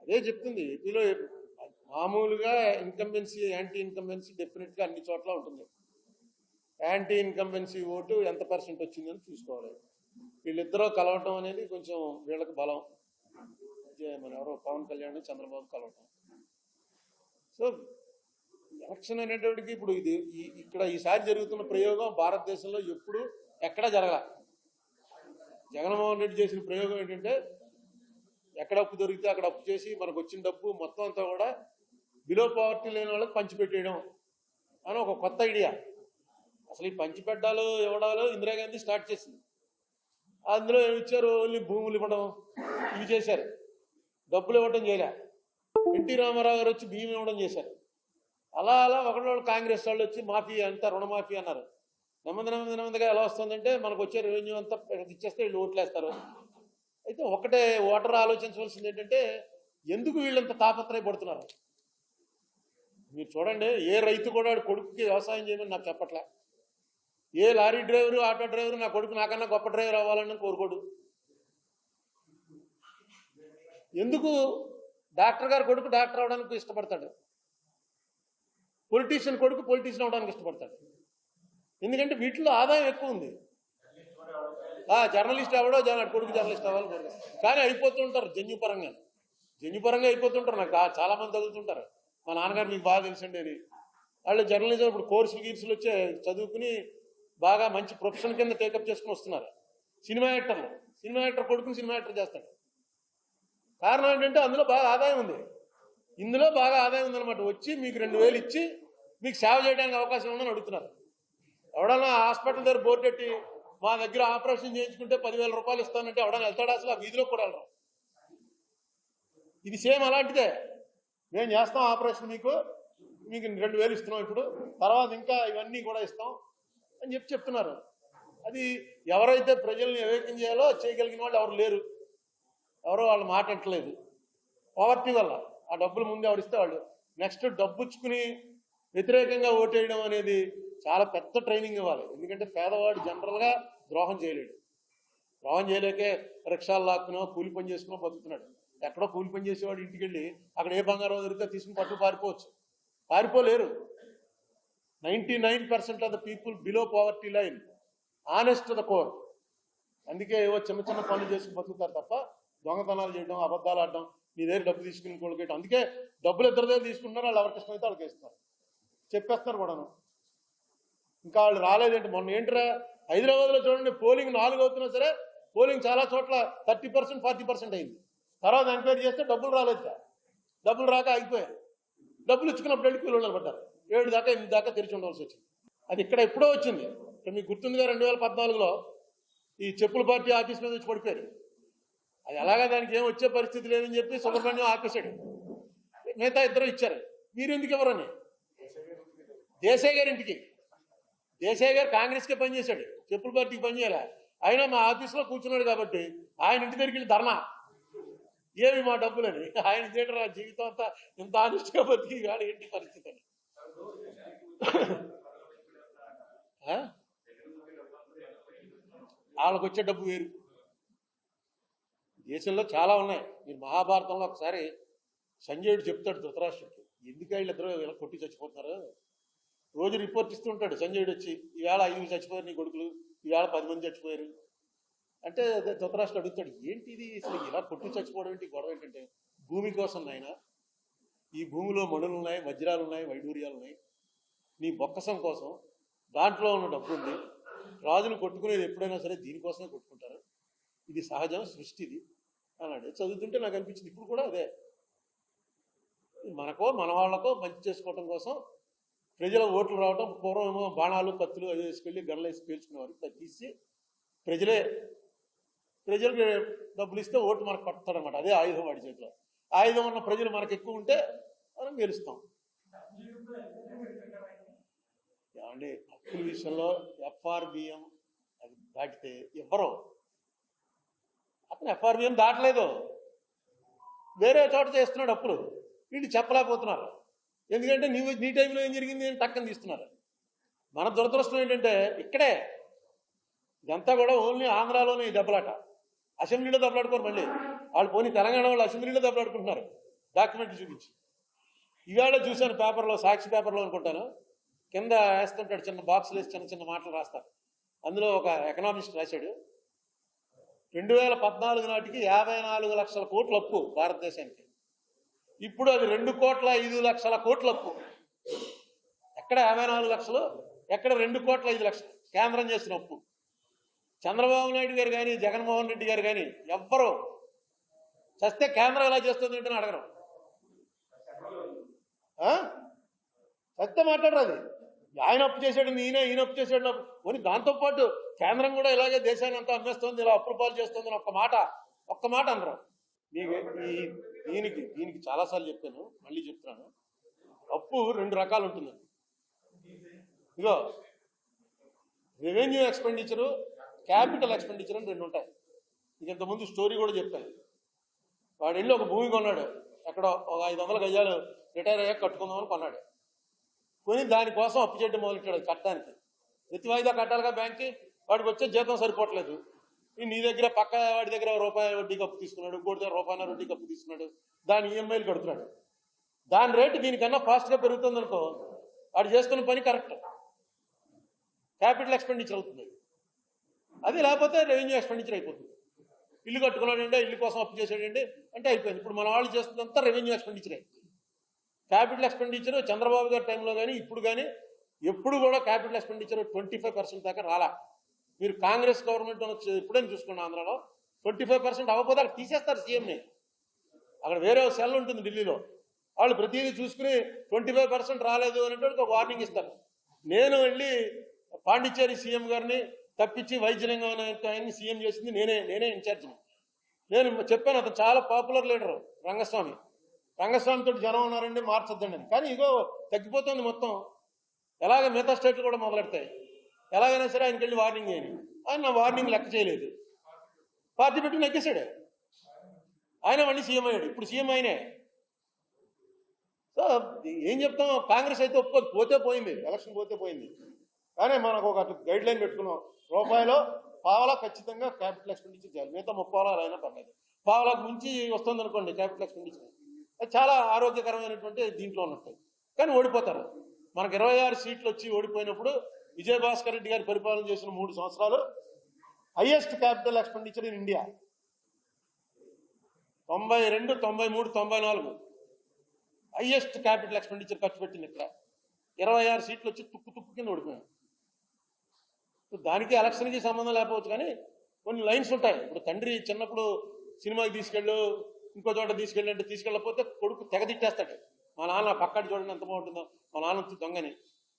అదే చెప్తుంది ఏపీలో మామూలుగా ఇన్కంబెన్సీ యాంటీ ఇన్కంబెన్సీ డెఫినెట్గా అన్ని చోట్ల ఉంటుంది. యాంటీ ఇన్కంబెన్సీ ఓటు ఎంత పర్సెంట్ వచ్చిందని చూసుకోవాలి. వీళ్ళిద్దరూ కలవటం అనేది కొంచెం వీళ్ళకి బలం. మన ఎవరో పవన్ కళ్యాణ్ చంద్రబాబు కలవటం. సో ఎలక్షన్ అనేటప్పటికి ఇప్పుడు ఇది ఇక్కడ ఈసారి జరుగుతున్న ప్రయోగం భారతదేశంలో ఎప్పుడు ఎక్కడా జరగల. జగన్మోహన్ రెడ్డి చేసిన ప్రయోగం ఏంటంటే ఎక్కడ అప్పు దొరికితే అక్కడ అప్పు చేసి మనకు వచ్చిన డబ్బు మొత్తం అంతా కూడా బిలో పవర్టీ లేని వాళ్ళకి పంచిపెట్టేయడం అని ఒక కొత్త ఐడియా. అసలు ఈ పంచిపెట్టాలు ఇవ్వడాలు ఇందిరాగాంధీ స్టార్ట్ చేసింది. అందులో ఏమి ఇచ్చారు? ఓన్లీ భూములు ఇవ్వడం ఇవి చేశారు, డబ్బులు ఇవ్వడం చేయలే. ఎన్టీ రామారావు గారు వచ్చి బియ్యం ఇవ్వడం చేశారు. అలా అలా ఒకళ్ళు కాంగ్రెస్ వాళ్ళు వచ్చి మాఫీ అంతా రుణమాఫీ అన్నారు. నెమ్మదిగా ఎలా వస్తుందంటే మనకు వచ్చే రెవెన్యూ అంతా ఇచ్చేస్తే వీళ్ళు ఓట్లేస్తారు. అయితే ఒకటే ఓటర్ ఆలోచించవలసింది ఏంటంటే ఎందుకు వీళ్ళంత తాపత్రయపడుతున్నారు? మీరు చూడండి, ఏ రైతు కూడా కొడుకుకి వ్యవసాయం చేయమని నాకు చెప్పట్లే. ఏ లారీ డ్రైవరు ఆటో డ్రైవరు నా కొడుకు నాకన్నా గొప్ప డ్రైవర్ అవ్వాలని కోరుకోడు. ఎందుకు డాక్టర్ గారు కొడుకు డాక్టర్ అవడానికి ఇష్టపడతాడు, పొలిటీషియన్ కొడుకు పొలిటీషియన్ అవడానికి ఇష్టపడతాడు. ఎందుకంటే వీటిలో ఆదాయం ఎక్కువ ఉంది. జర్నలిస్ట్ అవడో కొడుకు జర్నలిస్ట్ అవ్వాలి కొడుకు. కానీ అయిపోతుంటారు జన్యుపరంగా అయిపోతుంటారు. నాకు చాలామంది తగులుతుంటారు. మా నాన్నగారు మీకు బాగా తెలుసండి అని. వాళ్ళు జర్నలిజం ఇప్పుడు కోర్సులు వచ్చే చదువుకుని బాగా మంచి ప్రొఫెషన్ కింద టేకప్ చేసుకుని వస్తున్నారు. సినిమా యాక్టర్ కొడుకుని సినిమా యాక్టర్ చేస్తాడు. కారణం ఏంటంటే అందులో బాగా ఆదాయం ఉంది. ఇందులో బాగా ఆదాయం ఉందన్నమాట. వచ్చి మీకు 2000 ఇచ్చి మీకు సేవ చేయడానికి అవకాశం ఉందని అడుగుతున్నారు. ఎవడన్నా హాస్పిటల్ దగ్గర బోర్డు పెట్టి మా దగ్గర ఆపరేషన్ చేయించుకుంటే 10,000 రూపాయలు ఇస్తానంటే ఎవడన్నా వెళ్తాడా? అసలు ఆ వీధిలో కూడా వెళ్ళరు. ఇది సేమ్ అలాంటిదే. మేము చేస్తాం ఆపరేషన్, మీకు 2000 ఇస్తున్నాం, ఇప్పుడు తర్వాత ఇంకా ఇవన్నీ కూడా ఇస్తాం అని చెప్తున్నారు. అది ఎవరైతే ప్రజల్ని వివేకం చేయాలో చేయగలిగిన వాళ్ళు ఎవరు లేరు. ఎవరో వాళ్ళు మాట్లాడట్లేదు. పవర్టీ వల్ల ఆ డబ్బులు ముందు ఎవరిస్తే వాళ్ళు నెక్స్ట్ డబ్బుచ్చుకుని వ్యతిరేకంగా ఓటేయడం అనేది చాలా పెద్ద ట్రైనింగ్ ఇవ్వాలి. ఎందుకంటే పేదవాడు జనరల్గా ద్రోహం చేయలేడు. ద్రోహం చేయలేకే రిక్షాలు లాక్కునో కూలి పని చేసుకునో బతుకుతున్నాడు. ఎక్కడో కూలి పని చేసేవాడు ఇంటికి వెళ్ళి అక్కడ ఏ బంగారం దొరికితే తీసుకుని పట్టు పారిపోవచ్చు. పారిపోలేరు. 99% of the people below poverty line, honest the core. అందుకే ఏవో చిన్న పనులు చేసుకుని బతుకుతారు తప్ప దొంగతనాలు చేయడం, అబద్ధాలు ఆడడం, నీ దగ్గర డబ్బు తీసుకుని కొడుకేయడం. అందుకే డబ్బులు ఇద్దరి దగ్గర తీసుకుంటున్నారు. వాళ్ళు ఎవరికి ఇష్టమైతే వాళ్ళకి ఇస్తారు, చెప్పేస్తారు కూడాను. ఇంకా వాళ్ళు రాలేదంటే మొన్న ఏంట్రా హైదరాబాద్లో చూడండి, పోలింగ్ 4 అవుతున్నా సరే పోలింగ్ చాలా చోట్ల 30%, 40% అయింది. తర్వాత ఎంక్వైరీ చేస్తే డబ్బులు రాలేదు. డబ్బులు రాక ఆగిపోయారు. డబ్బులు ఇచ్చుకున్నప్పుడు వెళ్ళి కూలీలు పడ్డారు. 7 దాకా 8 దాకా తెరిచి ఉండవలసి వచ్చింది. అది ఇక్కడ ఎప్పుడో వచ్చింది. ఇక్కడ మీకు గుర్తుందిగా 2014లో ఈ చెప్పుల పార్టీ ఆఫీస్ మీద వచ్చి పడిపోయారు. అది అలాగా దానికి ఏం వచ్చే పరిస్థితి లేదని చెప్పి సుబ్రహ్మణ్యం ఆపేశాడు. మిగతా ఇద్దరు ఇచ్చారు. మీరు ఎందుకు ఎవరని దేశాయ్ గారి ఇంటికి, దేశాయ్ గారు కాంగ్రెస్కే పనిచేశాడు, చెప్పుల పార్టీకి పనిచేయాలి. అయినా మా ఆఫీస్లో కూర్చున్నాడు కాబట్టి ఆయన ఇంటి దగ్గరికి వెళ్ళి ధర్నా, ఏమి మా డబ్బులని. ఆయన థియేటర్ జీవితం అంతా ఇంత ఆనిస్ట్గా బతికి కాదు ఏంటి పరిస్థితి అని. వాళ్ళకు వచ్చే డబ్బు వేరు. దేశంలో చాలా ఉన్నాయి. మీరు మహాభారతంలో ఒకసారి సంజయుడు చెప్తాడు ధృతరాష్ట్రుడికి, ఎందుకు వీళ్ళిద్దరూ ఇలా కొట్టి చచ్చిపోతున్నారు. రోజు రిపోర్ట్ ఇస్తూ ఉంటాడు సంజయుడు వచ్చి, ఈవేళ 5 చచ్చిపోయారు నీ కొడుకులు, ఈవేళ 10 మంది చచ్చిపోయారు అంటే. ధృతరాష్ట్రుడు అడుగుతాడు, ఏంటి ఇది అసలు ఇలా కొట్టి చచ్చిపోవడం ఏంటి, గొడవ ఏంటంటే, భూమి కోసం నాయన, ఈ భూమిలో మణులు ఉన్నాయి, వజ్రాలు ఉన్నాయి, వైడూర్యాలు ఉన్నాయి, నీ బొక్కసం కోసం దాంట్లో ఉన్న డబ్బు ఉంది. రాజును కొట్టుకునేది ఎప్పుడైనా సరే దీనికోసమే కొట్టుకుంటారు, ఇది సహజం, సృష్టిది అన్నాడు. చదువుతుంటే నాకు అనిపించింది ఇప్పుడు కూడా అదే. మనకో మన వాళ్ళకో మంచి చేసుకోవటం కోసం ప్రజల ఓట్లు రావటం. పూర్వమేమో బాణాలు కత్తులు అది వేసుకెళ్ళి గన్లు వేసి పేల్చుకునేవారు. తీసి ప్రజలకు డబ్బులు ఇస్తే ఓటు మనకు పట్టుతాడనమాట. అదే ఆయుధం వాడి చేతిలో. ఆయుధం ఉన్న ప్రజలు మనకు ఎక్కువ ఉంటే మనం గెలుస్తాం. ఏమండి అప్పుల విషయంలో FRBM అది దాటితే ఎవ్వరో, అతను FRBM దాటలేదు, వేరే చోట చేస్తున్నాడు అప్పులు. వీళ్ళు చెప్పలేకపోతున్నారు. ఎందుకంటే నీ టైంలో ఏం జరిగింది అని టక్కని తీస్తున్నారు. మన దురదృష్టం ఏంటంటే ఇక్కడే ఇదంతా కూడా ఓన్లీ ఆంధ్రాలోనే దెబ్బలాట. అసెంబ్లీలో దెబ్బలాడుకోరు. మళ్ళీ వాళ్ళు పోనీ తెలంగాణ వాళ్ళు అసెంబ్లీలో దెబ్బలాడుకుంటున్నారు. డాక్యుమెంట్లు చూపించి. ఇవాళ చూశాను పేపర్లో, సాక్షి పేపర్లో అనుకుంటాను, కింద వేస్తుంటాడు చిన్న బాక్సులు వేసి చిన్న చిన్న మాటలు రాస్తారు. అందులో ఒక ఎకనామిస్ట్ రాశాడు, 2014 నాటికి 54 లక్షల కోట్ల అప్పు భారతదేశానికి. ఇప్పుడు అది 2,05,00,000 కోట్ల అప్పు. ఎక్కడ 54 లక్షలు, ఎక్కడ 2,05,00,000 కేంద్రం చేసిన అప్పు. చంద్రబాబు నాయుడు గారు కానీ జగన్మోహన్ రెడ్డి గారు కానీ ఎవ్వరూ చస్తే కేంద్రం ఎలా చేస్తుంది ఏంటని అడగరు. చస్తే మాట్లాడరు. అది ఆయన అప్పు చేశాడు, ఈయన అప్పు చేశాడు అని. దాంతోపాటు కేంద్రం కూడా ఇలాగే దేశాన్ని అంతా అమ్మేస్తుంది, ఇలా అప్పుల పాలు చేస్తుంది అని ఒక్క మాట అనరు. దీనికి చాలాసార్లు చెప్పాను, మళ్ళీ చెప్తున్నాను. అప్పు 2 రకాలు ఉంటుంది. ఇగో రెవెన్యూ ఎక్స్పెండిచరు, క్యాపిటల్ ఎక్స్పెండిచర్ అని 2 ఉంటాయి. మీకు ఇంతకుముందు స్టోరీ కూడా చెప్పాను. వాడు వెళ్ళి ఒక భూమి కొన్నాడు, ఎక్కడో ఒక 500 గజాలు రిటైర్ అయ్యాక కట్టుకుందామని కొన్నాడు. కొని దానికోసం అప్పు చేయడం మొదలెట్టాడు కట్టడానికి. ప్రతి వాయిదా కట్టాలిగా బ్యాంక్కి. వాడికి వచ్చే జీతం సరిపోవట్లేదు. నీ దగ్గర పక్క వాడి దగ్గర రూపాయి వడ్డీకి అప్పు తీసుకున్నాడు, ఇంకోటి దగ్గర రూపాయల వడ్డీకి అప్పు తీసుకున్నాడు, దాని ఈఎంఐలు కడుతున్నాడు. దాని రేటు దీనికన్నా ఫాస్ట్గా పెరుగుతుంది అనుకో, వాడు చేస్తున్న పని కరెక్ట్, క్యాపిటల్ ఎక్స్పెండిచర్ అవుతుంది. అది లేకపోతే రెవెన్యూ ఎక్స్పెండిచర్ అయిపోతుంది. ఇల్లు కట్టుకున్నాడంటే, ఇల్లు కోసం అప్పు చేసాడండి అంటే అయిపోయింది. ఇప్పుడు మన వాళ్ళు చేస్తుందంతా రెవెన్యూ ఎక్స్పెండిచరే. క్యాపిటల్ ఎక్స్పెండిచర్ చంద్రబాబు గారి టైంలో కానీ ఇప్పుడు కానీ ఎప్పుడు కూడా క్యాపిటల్ ఎక్స్పెండిచర్ 25% దాకా రాలా. మీరు కాంగ్రెస్ గవర్నమెంట్ ఎప్పుడైనా చూసుకోండి, ఆంధ్రాలో 25% అవ్వకపోతే అక్కడ తీసేస్తారు సీఎంని. అక్కడ వేరే సెల్ ఉంటుంది ఢిల్లీలో, వాళ్ళు ప్రతిదీ చూసుకుని 25% రాలేదు అనేటువంటి ఒక వార్నింగ్ ఇస్తారు. నేను వెళ్ళి పాండిచ్చేరి సీఎం గారిని తప్పించి వైద్యలింగం ఆయన్ని సీఎం చేసింది నేనే ఇన్ఛార్జిని. నేను చెప్పాను, అతను చాలా పాపులర్ లీడరు రంగస్వామితో జనం ఉన్నారండి, మార్చొద్దండి అని. కానీ ఇగో తగ్గిపోతుంది మొత్తం. ఎలాగ మిగతా స్టేట్లు కూడా మొదలెడతాయి. ఎలాగైనా సరే ఆయనకి వెళ్ళి వార్నింగ్ చేయని. ఆయన నా వార్నింగ్ లెక్క చేయలేదు, పార్టీ పెట్టి నెగ్గేశాడు. ఆయన మళ్ళీ సీఎం అయ్యాడు. ఇప్పుడు సీఎం ఆయనే. సో ఏం చెప్తాం, కాంగ్రెస్ అయితే ఒప్పుకోదు, పోతే పోయింది, ఎలక్షన్ పోతే పోయింది. కానీ మనకు ఒక గైడ్ లైన్ పెట్టుకున్నాం, రూపాయలో పావలా ఖచ్చితంగా క్యాపిటల్ ఎక్స్పెండిచర్ చేయాలి. మిగతా 30 అయినా పర్లేదు. పావలాకు మించి వస్తుంది అనుకోండి క్యాపిటల్ ఎక్స్పెండిచర్, అది చాలా ఆరోగ్యకరమైనటువంటి దీంట్లో ఉన్నట్టు. కానీ ఓడిపోతారు. మనకు 26 సీట్లు వచ్చి ఓడిపోయినప్పుడు విజయభాస్కర్ రెడ్డి గారు పరిపాలన చేసిన 3 సంవత్సరాలు highest capital expenditure in India. 92, 93, 94 highest capital expenditure ఖర్చు పెట్టింది. ఇక్కడ 26 సీట్లు వచ్చి తుక్కు కింద ఓడిపోయాం. దానికి ఎలక్షన్కి సంబంధం లేకపోవచ్చు, కానీ కొన్ని లైన్స్ ఉంటాయి. ఇప్పుడు తండ్రి చిన్నప్పుడు సినిమాకి తీసుకెళ్ళు, ఇంకో చోట తీసుకెళ్ళి అంటే తీసుకెళ్ళకపోతే కొడుకు తెగ తిట్టేస్తాడు. మా నాన్న పక్కటి చూడండి ఎంత బాగుంటుందో, మా నాన్న దొంగని.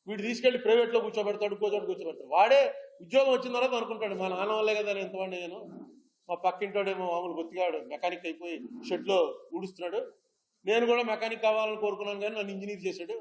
వీడు తీసుకెళ్ళి ప్రైవేట్లో కూర్చోబెడతాడు, ఇంకో చోట కూర్చోబెడతాడు. వాడే ఉద్యోగం వచ్చిన తర్వాత అనుకుంటాడు, మా నాన్న వల్లే కదా నేను ఎంతవాడిని నేను. మా పక్కింటోడేమో మామూలు బొత్తిగాడు మెకానిక్ అయిపోయి షెడ్లో ఊడుస్తున్నాడు, నేను కూడా మెకానిక్ కావాలని కోరుకున్నాను కానీ నన్ను ఇంజనీర్ చేశాడు.